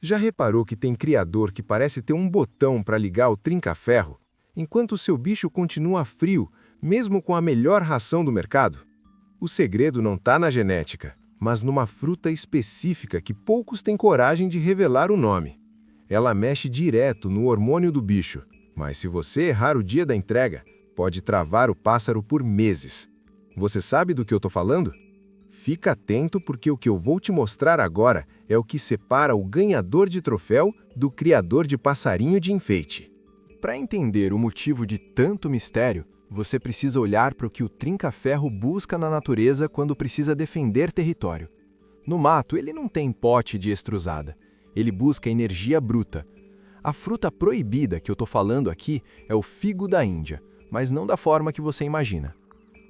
Já reparou que tem criador que parece ter um botão para ligar o trinca-ferro, enquanto o seu bicho continua frio, mesmo com a melhor ração do mercado? O segredo não está na genética, mas numa fruta específica que poucos têm coragem de revelar o nome. Ela mexe direto no hormônio do bicho, mas se você errar o dia da entrega, pode travar o pássaro por meses. Você sabe do que eu estou falando? Fica atento porque o que eu vou te mostrar agora é o que separa o ganhador de troféu do criador de passarinho de enfeite. Para entender o motivo de tanto mistério, você precisa olhar para o que o trinca-ferro busca na natureza quando precisa defender território. No mato, ele não tem pote de extrusada. Ele busca energia bruta. A fruta proibida que eu estou falando aqui é o figo da Índia, mas não da forma que você imagina.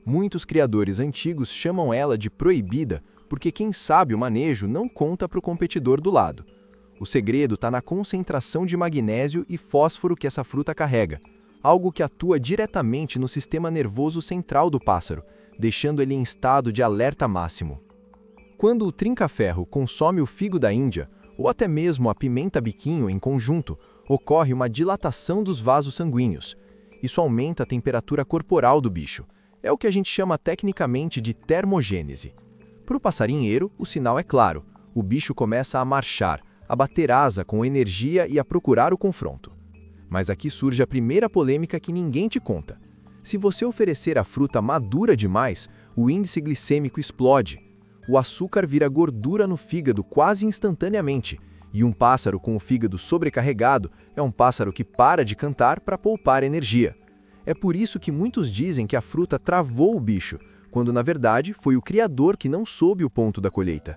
Muitos criadores antigos chamam ela de proibida porque quem sabe o manejo não conta para o competidor do lado. O segredo está na concentração de magnésio e fósforo que essa fruta carrega, algo que atua diretamente no sistema nervoso central do pássaro, deixando ele em estado de alerta máximo. Quando o trinca-ferro consome o figo da Índia, ou até mesmo a pimenta-biquinho em conjunto, ocorre uma dilatação dos vasos sanguíneos. Isso aumenta a temperatura corporal do bicho. É o que a gente chama tecnicamente de termogênese. Para o passarinheiro, o sinal é claro. O bicho começa a marchar, a bater asa com energia e a procurar o confronto. Mas aqui surge a primeira polêmica que ninguém te conta. Se você oferecer a fruta madura demais, o índice glicêmico explode. O açúcar vira gordura no fígado quase instantaneamente, e um pássaro com o fígado sobrecarregado é um pássaro que para de cantar para poupar energia. É por isso que muitos dizem que a fruta travou o bicho, quando na verdade foi o criador que não soube o ponto da colheita.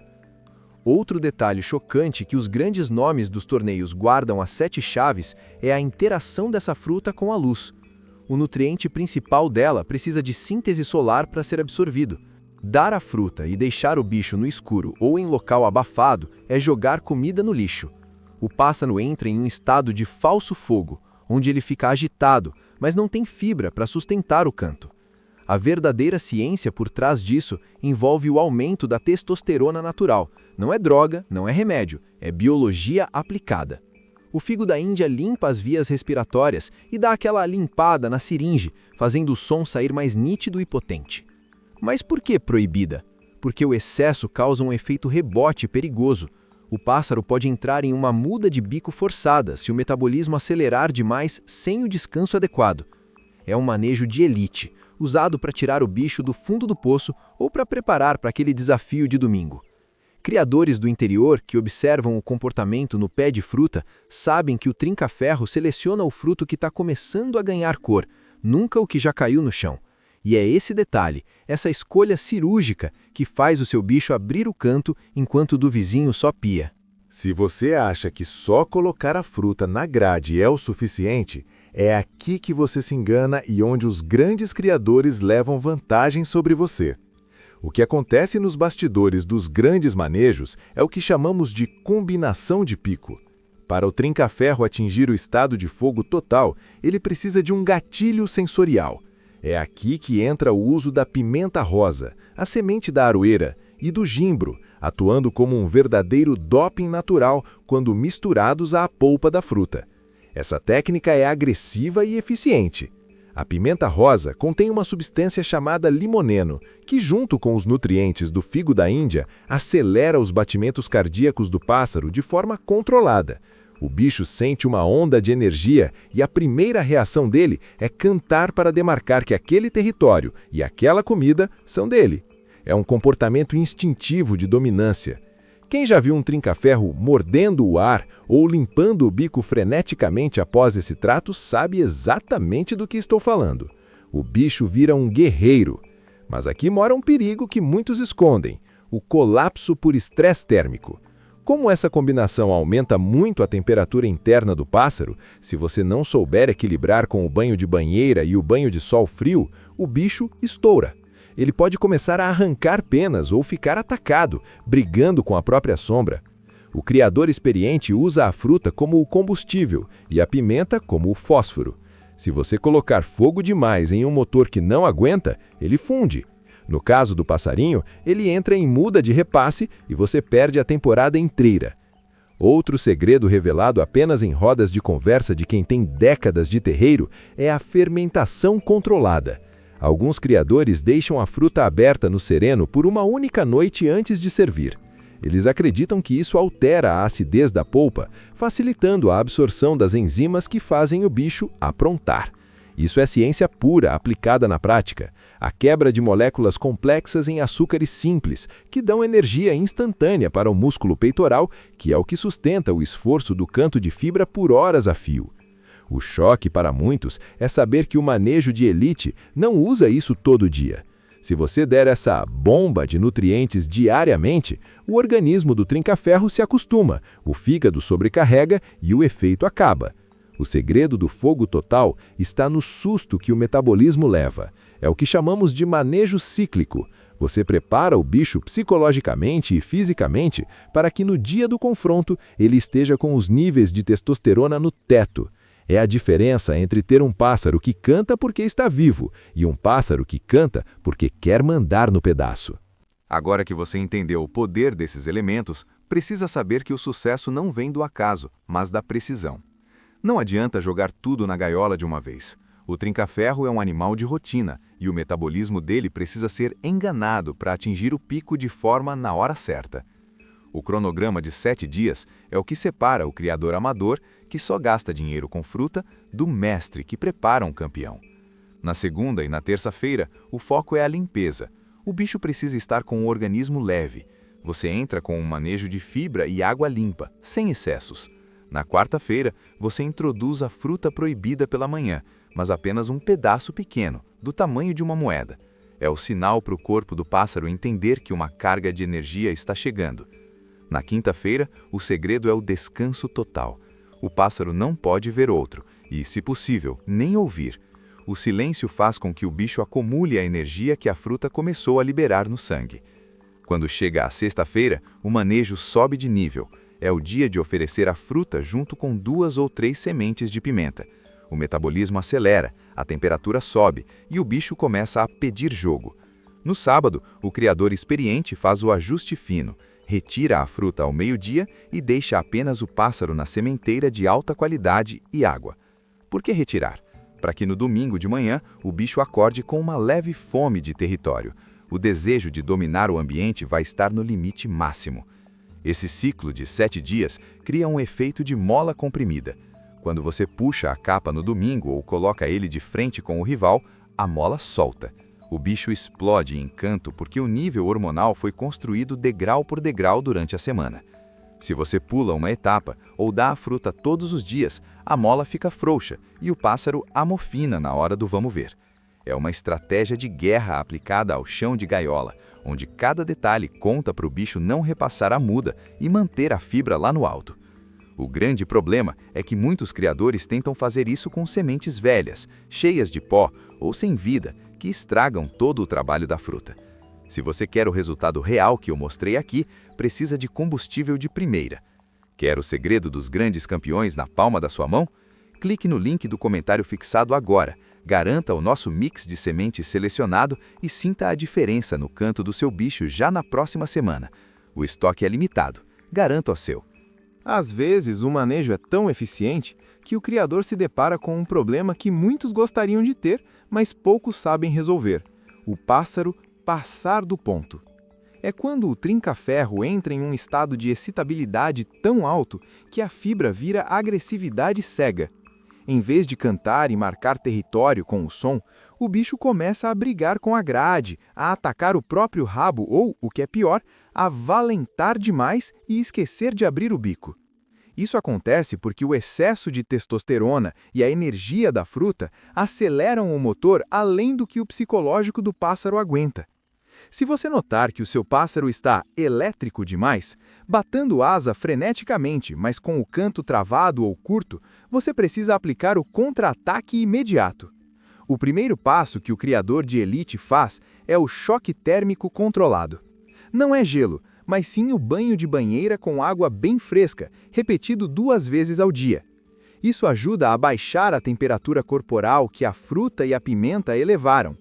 Outro detalhe chocante que os grandes nomes dos torneios guardam as 7 chaves é a interação dessa fruta com a luz. O nutriente principal dela precisa de síntese solar para ser absorvido. Dar a fruta e deixar o bicho no escuro ou em local abafado é jogar comida no lixo. O pássaro entra em um estado de falso fogo, onde ele fica agitado, mas não tem fibra para sustentar o canto. A verdadeira ciência por trás disso envolve o aumento da testosterona natural. Não é droga, não é remédio, é biologia aplicada. O figo da Índia limpa as vias respiratórias e dá aquela limpada na seringe, fazendo o som sair mais nítido e potente. Mas por que proibida? Porque o excesso causa um efeito rebote perigoso. O pássaro pode entrar em uma muda de bico forçada se o metabolismo acelerar demais sem o descanso adequado. É um manejo de elite, usado para tirar o bicho do fundo do poço ou para preparar para aquele desafio de domingo. Criadores do interior que observam o comportamento no pé de fruta sabem que o trinca-ferro seleciona o fruto que está começando a ganhar cor, nunca o que já caiu no chão. E é esse detalhe, essa escolha cirúrgica, que faz o seu bicho abrir o canto enquanto o do vizinho só pia. Se você acha que só colocar a fruta na grade é o suficiente, é aqui que você se engana e onde os grandes criadores levam vantagem sobre você. O que acontece nos bastidores dos grandes manejos é o que chamamos de combinação de pico. Para o trinca-ferro atingir o estado de fogo total, ele precisa de um gatilho sensorial. É aqui que entra o uso da pimenta rosa, a semente da aroeira, e do gimbro, atuando como um verdadeiro doping natural quando misturados à polpa da fruta. Essa técnica é agressiva e eficiente. A pimenta rosa contém uma substância chamada limoneno, que junto com os nutrientes do figo da Índia, acelera os batimentos cardíacos do pássaro de forma controlada. O bicho sente uma onda de energia e a primeira reação dele é cantar para demarcar que aquele território e aquela comida são dele. É um comportamento instintivo de dominância. Quem já viu um trinca-ferro mordendo o ar ou limpando o bico freneticamente após esse trato sabe exatamente do que estou falando. O bicho vira um guerreiro. Mas aqui mora um perigo que muitos escondem: o colapso por estresse térmico. Como essa combinação aumenta muito a temperatura interna do pássaro, se você não souber equilibrar com o banho de banheira e o banho de sol frio, o bicho estoura. Ele pode começar a arrancar penas ou ficar atacado, brigando com a própria sombra. O criador experiente usa a fruta como o combustível e a pimenta como o fósforo. Se você colocar fogo demais em um motor que não aguenta, ele funde. No caso do passarinho, ele entra em muda de repasse e você perde a temporada inteira. Outro segredo revelado apenas em rodas de conversa de quem tem décadas de terreiro é a fermentação controlada. Alguns criadores deixam a fruta aberta no sereno por uma única noite antes de servir. Eles acreditam que isso altera a acidez da polpa, facilitando a absorção das enzimas que fazem o bicho aprontar. Isso é ciência pura aplicada na prática. A quebra de moléculas complexas em açúcares simples, que dão energia instantânea para o músculo peitoral, que é o que sustenta o esforço do canto de fibra por horas a fio. O choque para muitos é saber que o manejo de elite não usa isso todo dia. Se você der essa bomba de nutrientes diariamente, o organismo do trinca-ferro se acostuma, o fígado sobrecarrega e o efeito acaba. O segredo do fogo total está no susto que o metabolismo leva. É o que chamamos de manejo cíclico. Você prepara o bicho psicologicamente e fisicamente para que no dia do confronto ele esteja com os níveis de testosterona no teto. É a diferença entre ter um pássaro que canta porque está vivo e um pássaro que canta porque quer mandar no pedaço. Agora que você entendeu o poder desses elementos, precisa saber que o sucesso não vem do acaso, mas da precisão. Não adianta jogar tudo na gaiola de uma vez. O trinca-ferro é um animal de rotina e o metabolismo dele precisa ser enganado para atingir o pico de forma na hora certa. O cronograma de 7 dias é o que separa o criador amador, que só gasta dinheiro com fruta, do mestre que prepara um campeão. Na segunda e na terça-feira, o foco é a limpeza. O bicho precisa estar com o organismo leve. Você entra com um manejo de fibra e água limpa, sem excessos. Na quarta-feira, você introduz a fruta proibida pela manhã, mas apenas um pedaço pequeno, do tamanho de uma moeda. É o sinal para o corpo do pássaro entender que uma carga de energia está chegando. Na quinta-feira, o segredo é o descanso total. O pássaro não pode ver outro e, se possível, nem ouvir. O silêncio faz com que o bicho acumule a energia que a fruta começou a liberar no sangue. Quando chega a sexta-feira, o manejo sobe de nível. É o dia de oferecer a fruta junto com 2 ou 3 sementes de pimenta. O metabolismo acelera, a temperatura sobe e o bicho começa a pedir jogo. No sábado, o criador experiente faz o ajuste fino, retira a fruta ao meio-dia e deixa apenas o pássaro na sementeira de alta qualidade e água. Por que retirar? Para que no domingo de manhã o bicho acorde com uma leve fome de território. O desejo de dominar o ambiente vai estar no limite máximo. Esse ciclo de 7 dias cria um efeito de mola comprimida. Quando você puxa a capa no domingo ou coloca ele de frente com o rival, a mola solta. O bicho explode em canto porque o nível hormonal foi construído degrau por degrau durante a semana. Se você pula uma etapa ou dá a fruta todos os dias, a mola fica frouxa e o pássaro amofina na hora do vamos ver. É uma estratégia de guerra aplicada ao chão de gaiola, onde cada detalhe conta para o bicho não repassar a muda e manter a fibra lá no alto. O grande problema é que muitos criadores tentam fazer isso com sementes velhas, cheias de pó ou sem vida, que estragam todo o trabalho da fruta. Se você quer o resultado real que eu mostrei aqui, precisa de combustível de primeira. Quer o segredo dos grandes campeões na palma da sua mão? Clique no link do comentário fixado agora. Garanta o nosso mix de sementes selecionado e sinta a diferença no canto do seu bicho já na próxima semana. O estoque é limitado. Garanta o seu. Às vezes, o manejo é tão eficiente que o criador se depara com um problema que muitos gostariam de ter, mas poucos sabem resolver: o pássaro passar do ponto. É quando o trinca-ferro entra em um estado de excitabilidade tão alto que a fibra vira agressividade cega. Em vez de cantar e marcar território com o som, o bicho começa a brigar com a grade, a atacar o próprio rabo ou, o que é pior, a valentar demais e esquecer de abrir o bico. Isso acontece porque o excesso de testosterona e a energia da fruta aceleram o motor além do que o psicológico do pássaro aguenta. Se você notar que o seu pássaro está elétrico demais, batendo asa freneticamente, mas com o canto travado ou curto, você precisa aplicar o contra-ataque imediato. O primeiro passo que o criador de elite faz é o choque térmico controlado. Não é gelo, mas sim o banho de banheira com água bem fresca, repetido 2 vezes ao dia. Isso ajuda a baixar a temperatura corporal que a fruta e a pimenta elevaram.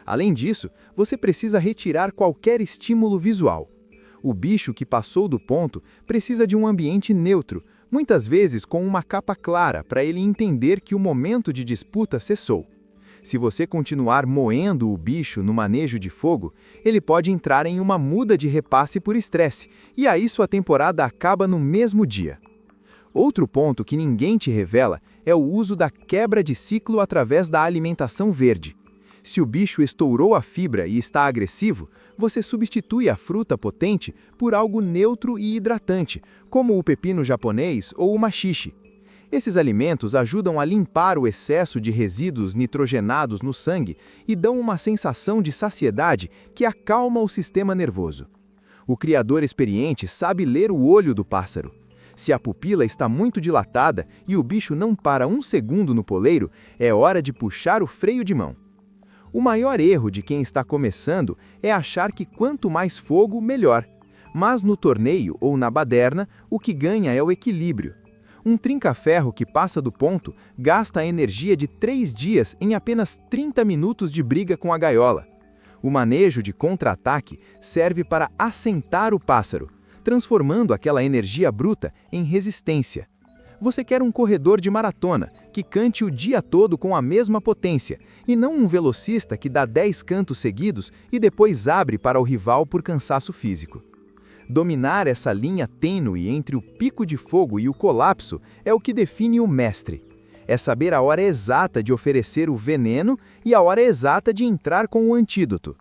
Além disso, você precisa retirar qualquer estímulo visual. O bicho que passou do ponto precisa de um ambiente neutro, muitas vezes com uma capa clara para ele entender que o momento de disputa cessou. Se você continuar moendo o bicho no manejo de fogo, ele pode entrar em uma muda de repasse por estresse, e aí sua temporada acaba no mesmo dia. Outro ponto que ninguém te revela é o uso da quebra de ciclo através da alimentação verde. Se o bicho estourou a fibra e está agressivo, você substitui a fruta potente por algo neutro e hidratante, como o pepino japonês ou o maxixe. Esses alimentos ajudam a limpar o excesso de resíduos nitrogenados no sangue e dão uma sensação de saciedade que acalma o sistema nervoso. O criador experiente sabe ler o olho do pássaro. Se a pupila está muito dilatada e o bicho não para um segundo no poleiro, é hora de puxar o freio de mão. O maior erro de quem está começando é achar que quanto mais fogo, melhor. Mas no torneio ou na baderna, o que ganha é o equilíbrio. Um trinca-ferro que passa do ponto gasta a energia de 3 dias em apenas 30 minutos de briga com a gaiola. O manejo de contra-ataque serve para assentar o pássaro, transformando aquela energia bruta em resistência. Você quer um corredor de maratona, que cante o dia todo com a mesma potência, e não um velocista que dá 10 cantos seguidos e depois abre para o rival por cansaço físico. Dominar essa linha tênue entre o pico de fogo e o colapso é o que define o mestre. É saber a hora exata de oferecer o veneno e a hora exata de entrar com o antídoto.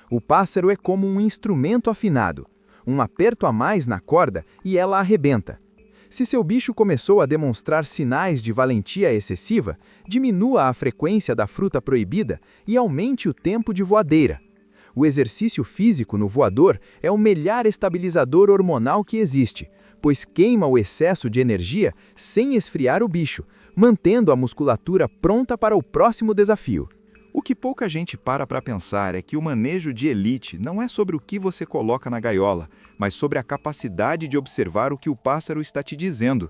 O pássaro é como um instrumento afinado. Um aperto a mais na corda e ela arrebenta. Se seu bicho começou a demonstrar sinais de valentia excessiva, diminua a frequência da fruta proibida e aumente o tempo de voadeira. O exercício físico no voador é o melhor estabilizador hormonal que existe, pois queima o excesso de energia sem esfriar o bicho, mantendo a musculatura pronta para o próximo desafio. O que pouca gente para pensar é que o manejo de elite não é sobre o que você coloca na gaiola, mas sobre a capacidade de observar o que o pássaro está te dizendo.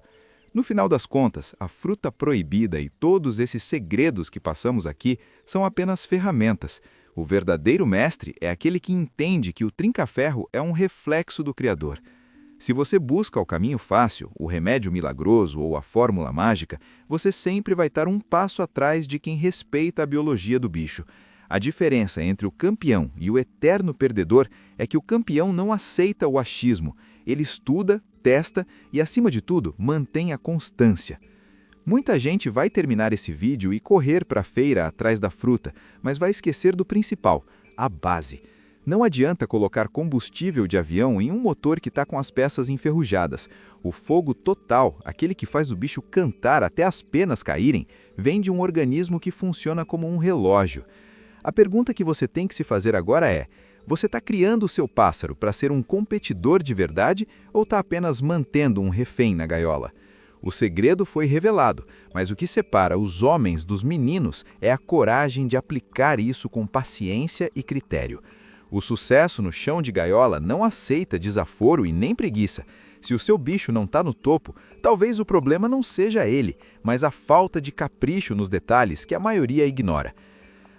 No final das contas, a fruta proibida e todos esses segredos que passamos aqui são apenas ferramentas. O verdadeiro mestre é aquele que entende que o trinca-ferro é um reflexo do Criador. Se você busca o caminho fácil, o remédio milagroso ou a fórmula mágica, você sempre vai estar um passo atrás de quem respeita a biologia do bicho. A diferença entre o campeão e o eterno perdedor é que o campeão não aceita o achismo. Ele estuda, testa e, acima de tudo, mantém a constância. Muita gente vai terminar esse vídeo e correr para a feira atrás da fruta, mas vai esquecer do principal, a base. Não adianta colocar combustível de avião em um motor que está com as peças enferrujadas. O fogo total, aquele que faz o bicho cantar até as penas caírem, vem de um organismo que funciona como um relógio. A pergunta que você tem que se fazer agora é: você está criando o seu pássaro para ser um competidor de verdade ou está apenas mantendo um refém na gaiola? O segredo foi revelado, mas o que separa os homens dos meninos é a coragem de aplicar isso com paciência e critério. O sucesso no chão de gaiola não aceita desaforo e nem preguiça. Se o seu bicho não está no topo, talvez o problema não seja ele, mas a falta de capricho nos detalhes que a maioria ignora.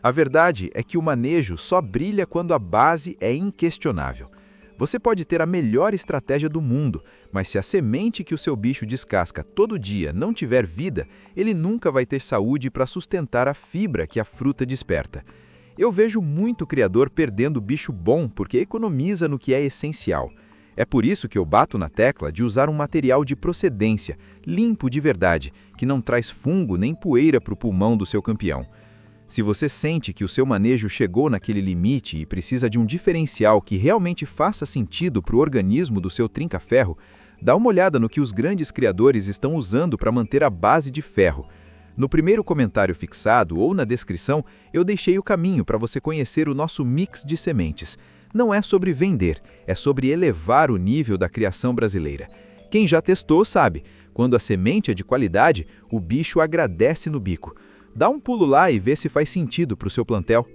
A verdade é que o manejo só brilha quando a base é inquestionável. Você pode ter a melhor estratégia do mundo, mas se a semente que o seu bicho descasca todo dia não tiver vida, ele nunca vai ter saúde para sustentar a fibra que a fruta desperta. Eu vejo muito criador perdendo bicho bom porque economiza no que é essencial. É por isso que eu bato na tecla de usar um material de procedência, limpo de verdade, que não traz fungo nem poeira para o pulmão do seu campeão. Se você sente que o seu manejo chegou naquele limite e precisa de um diferencial que realmente faça sentido para o organismo do seu trinca-ferro, dá uma olhada no que os grandes criadores estão usando para manter a base de ferro. No primeiro comentário fixado ou na descrição, eu deixei o caminho para você conhecer o nosso mix de sementes. Não é sobre vender, é sobre elevar o nível da criação brasileira. Quem já testou sabe, quando a semente é de qualidade, o bicho agradece no bico. Dá um pulo lá e vê se faz sentido para o seu plantel.